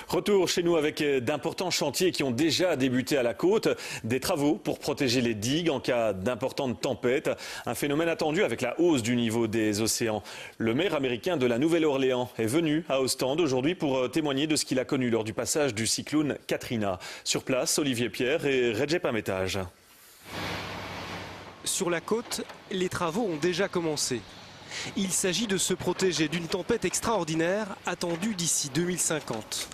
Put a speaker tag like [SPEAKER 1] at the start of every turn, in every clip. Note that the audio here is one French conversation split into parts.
[SPEAKER 1] Retour chez nous avec d'importants chantiers qui ont déjà débuté à la côte. Des travaux pour protéger les digues en cas d'importantes tempêtes. Un phénomène attendu avec la hausse du niveau des océans. Le maire américain de la Nouvelle-Orléans est venu à Ostende aujourd'hui pour témoigner de ce qu'il a connu lors du passage du cyclone Katrina. Sur place, Olivier Pierre et Recep Ametaj.
[SPEAKER 2] Sur la côte, les travaux ont déjà commencé. Il s'agit de se protéger d'une tempête extraordinaire attendue d'ici 2050.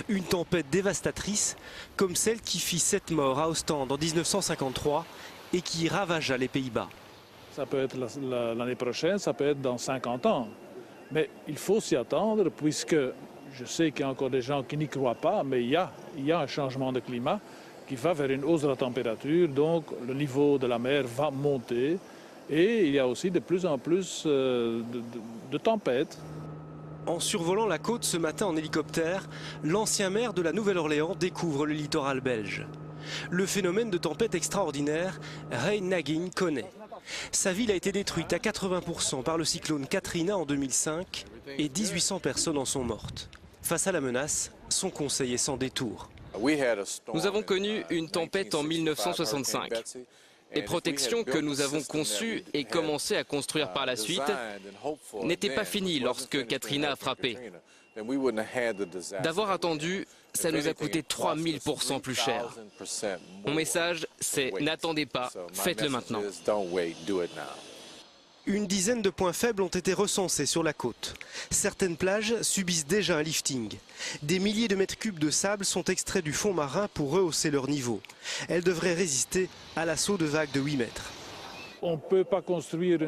[SPEAKER 2] Une tempête dévastatrice comme celle qui fit 7 morts à Ostende en 1953 et qui ravagea les Pays-Bas.
[SPEAKER 3] Ça peut être l'année prochaine, ça peut être dans 50 ans. Mais il faut s'y attendre puisque je sais qu'il y a encore des gens qui n'y croient pas, mais il y a un changement de climat qui va vers une hausse de la température, donc le niveau de la mer va monter et il y a aussi de plus en plus de tempêtes.
[SPEAKER 2] En survolant la côte ce matin en hélicoptère, l'ancien maire de la Nouvelle-Orléans découvre le littoral belge. Le phénomène de tempête extraordinaire, Ray Nagin connaît. Sa ville a été détruite à 80% par le cyclone Katrina en 2005 et 1800 personnes en sont mortes. Face à la menace, son conseil est sans détour.
[SPEAKER 4] Nous avons connu une tempête en 1965. Les protections que nous avons conçues et commencé à construire par la suite n'étaient pas finies lorsque Katrina a frappé. D'avoir attendu, ça nous a coûté 3000% plus cher. Mon message, c'est n'attendez pas, faites-le maintenant.
[SPEAKER 2] Une dizaine de points faibles ont été recensés sur la côte. Certaines plages subissent déjà un lifting. Des milliers de mètres cubes de sable sont extraits du fond marin pour rehausser leur niveau. Elles devraient résister à l'assaut de vagues de 8 mètres.
[SPEAKER 3] On ne peut pas construire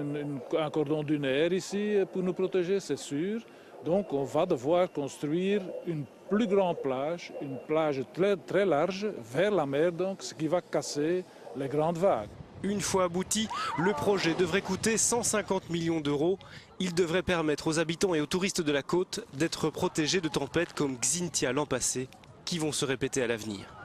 [SPEAKER 3] un cordon dunaire ici pour nous protéger, c'est sûr. Donc on va devoir construire une plus grande plage, une plage très large vers la mer, donc, ce qui va casser les grandes vagues.
[SPEAKER 2] Une fois abouti, le projet devrait coûter 150 millions d'euros. Il devrait permettre aux habitants et aux touristes de la côte d'être protégés de tempêtes comme Xynthia l'an passé, qui vont se répéter à l'avenir.